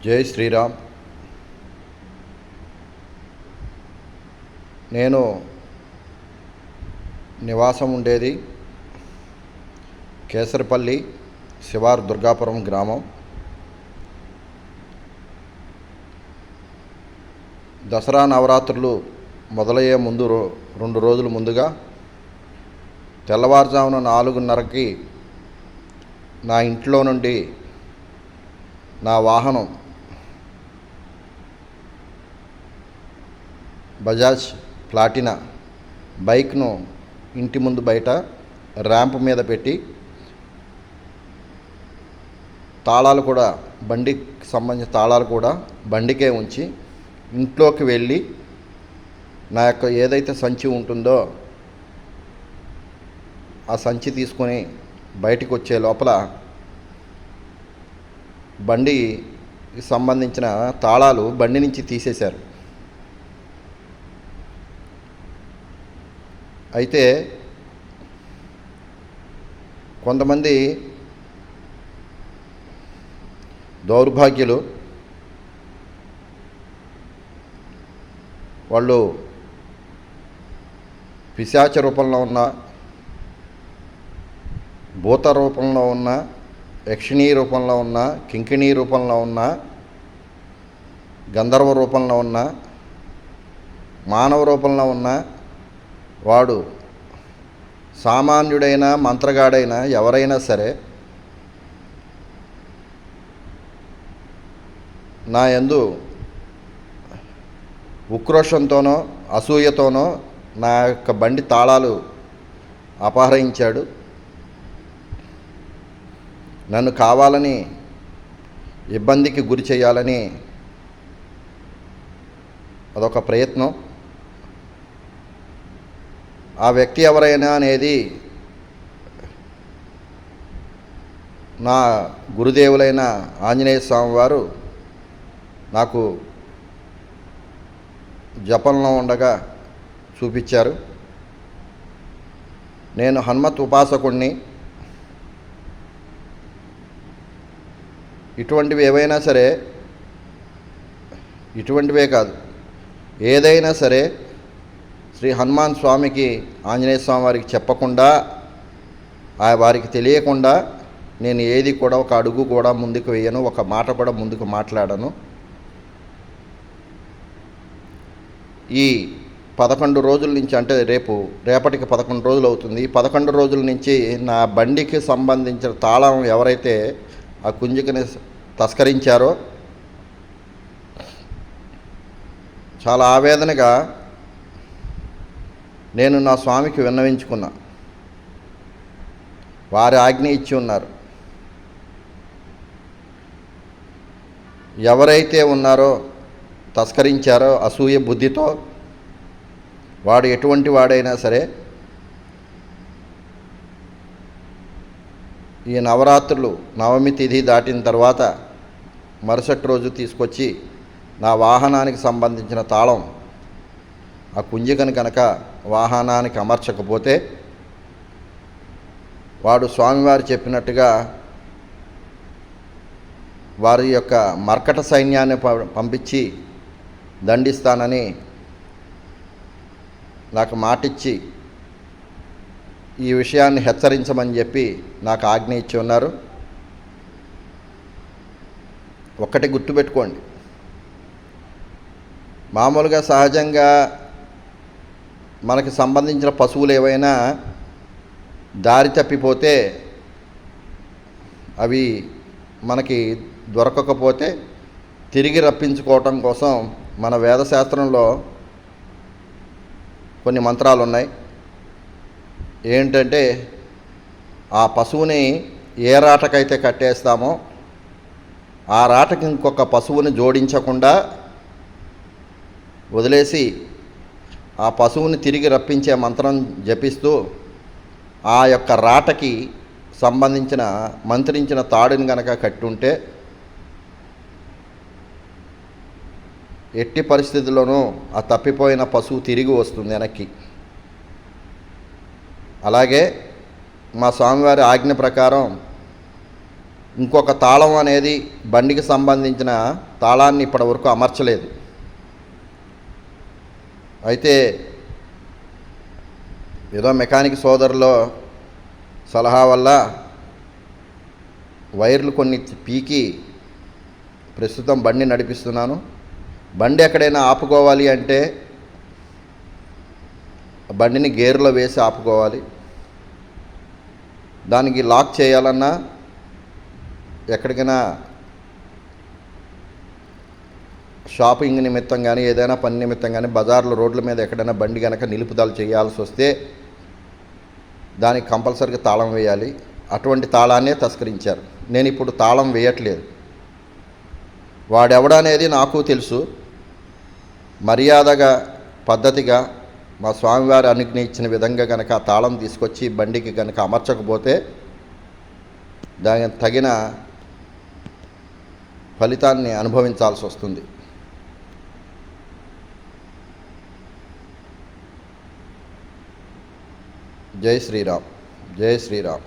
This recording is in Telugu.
జై శ్రీరామ్. నేను నివాసం ఉండేది కేసరపల్లి శివారు దుర్గాపురం గ్రామం. దసరా నవరాత్రులు మొదలయ్యే ముందు 2 రోజుల ముందుగా తెల్లవారుజామున 4:30కి నా ఇంట్లో నుండి నా వాహనం బజాజ్ ప్లాటినా బైక్ను ఇంటి ముందు బయట ర్యాంప్ మీద పెట్టి తాళాలు కూడా బండికి సంబంధించిన తాళాలు కూడా బండికే ఉంచి ఇంట్లోకి వెళ్ళి నా యొక్క ఏదైతే సంచి ఉంటుందో ఆ సంచి తీసుకొని బయటికి వచ్చే లోపల బండికి సంబంధించిన తాళాలు బండి నుంచి తీసేశారు. అయితే కొంతమంది దౌర్భాగ్యులు వాళ్ళు పిశాచ రూపంలో ఉన్న, భూత రూపంలో ఉన్న, యక్షిణీ రూపంలో ఉన్న, కింకిణీ రూపంలో ఉన్న, గంధర్వ రూపంలో ఉన్న, మానవ రూపంలో ఉన్న వాడు సామాన్యుడైన మంత్రగాడైన ఎవరైనా సరే నా యందు ఉక్రోషంతోనో అసూయతోనో నా యొక్క బండి తాళాలు అపహరించాడు. నన్ను కావాలని ఇబ్బందికి గురి చేయాలని అదొక ప్రయత్నం. ఆ వ్యక్తి ఎవరైనా అనేది నా గురుదేవులైన ఆంజనేయ స్వామి వారు నాకు జపంలో ఉండగా చూపించారు. నేను హనుమత్ ఉపాసకుడిని. ఇటువంటివి ఏవైనా సరే, ఇటువంటివే కాదు, ఏదైనా సరే శ్రీ హనుమాన్ స్వామికి, ఆంజనేయ స్వామి వారికి చెప్పకుండా, వారికి తెలియకుండా నేను ఏది కూడా ఒక అడుగు కూడా ముందుకు వేయను, ఒక మాట కూడా ముందుకు మాట్లాడను. ఈ 11 రోజుల నుంచి, అంటే రేపటికి 11 రోజులు అవుతుంది. ఈ 11 రోజుల నుంచి నా బండికి సంబంధించిన తాళం ఎవరైతే ఆ కుంజికని తస్కరించారో చాలా ఆవేదనగా నేను నా స్వామికి విన్నవించుకున్నా. వారి ఆజ్ఞ ఇచ్చి ఉన్నారు. ఎవరైతే ఉన్నారో తస్కరించారో అసూయ బుద్ధితో, వాడు ఎటువంటి వాడైనా సరే ఈ నవరాత్రులు నవమి తిథి దాటిన తర్వాత మరుసటి రోజు తీసుకొచ్చి నా వాహనానికి సంబంధించిన తాళం ఆ కుంజికని కనుక వాహనానికి అమర్చకపోతే వాడు స్వామివారు చెప్పినట్టుగా వారి యొక్క మర్కట సైన్యాన్ని పంపించి దండిస్తానని నాకు మాటిచ్చి ఈ విషయాన్ని హెచ్చరించమని చెప్పి నాకు ఆజ్ఞ ఇచ్చి ఉన్నారు. ఒక్కటి గుర్తుపెట్టుకోండి, మామూలుగా సహజంగా మనకి సంబంధించిన పశువులు ఏవైనా దారి తప్పిపోతే, అవి మనకి దొరకకపోతే తిరిగి రప్పించుకోవటం కోసం మన వేదశాస్త్రంలో కొన్ని మంత్రాలు ఉన్నాయి. ఏంటంటే, ఆ పశువుని ఏ రాటకైతే కట్టేస్తామో ఆ రాటకి ఇంకొక పశువుని జోడించకుండా వదిలేసి ఆ పశువుని తిరిగి రప్పించే మంత్రం జపిస్తూ ఆ యొక్క రాటకి సంబంధించిన మంత్రించిన తాడుని గనక కట్టుంటే ఎట్టి పరిస్థితుల్లోనూ ఆ తప్పిపోయిన పశువు తిరిగి వస్తుంది వెనక్కి. అలాగే మా స్వామివారి ఆజ్ఞ ప్రకారం ఇంకొక తాళం అనేది బండికి సంబంధించిన తాళాన్ని ఇప్పటివరకు అమర్చలేదు. అయితే ఏదో మెకానిక్ సోదరులో సలహా వల్ల వైర్లు కొన్ని పీకి ప్రస్తుతం బండి నడిపిస్తున్నాను. బండి ఎక్కడైనా ఆపుకోవాలి అంటే బండిని గేర్లో వేసి ఆపుకోవాలి. దానికి లాక్ చేయాలన్నా ఎక్కడికైనా షాపింగ్ నిమిత్తం కానీ ఏదైనా పని నిమిత్తం కానీ బజార్లో రోడ్ల మీద ఎక్కడైనా బండి కనుక నిలుపుదల చేయాల్సి వస్తే దానికి కంపల్సరీగా తాళం వేయాలి. అటువంటి తాళాన్నే తస్కరించారు. నేను ఇప్పుడు తాళం వేయట్లేదు. వాడెవడనేది నాకు తెలుసు. మర్యాదగా పద్ధతిగా మా స్వామివారి అనుజ్ఞ ఇచ్చిన విధంగా కనుక ఆ తాళం తీసుకొచ్చి బండికి కనుక అమర్చకపోతే దానికి తగిన ఫలితాన్ని అనుభవించాల్సి వస్తుంది. జై శ్రీరామ్, జై శ్రీరామ్.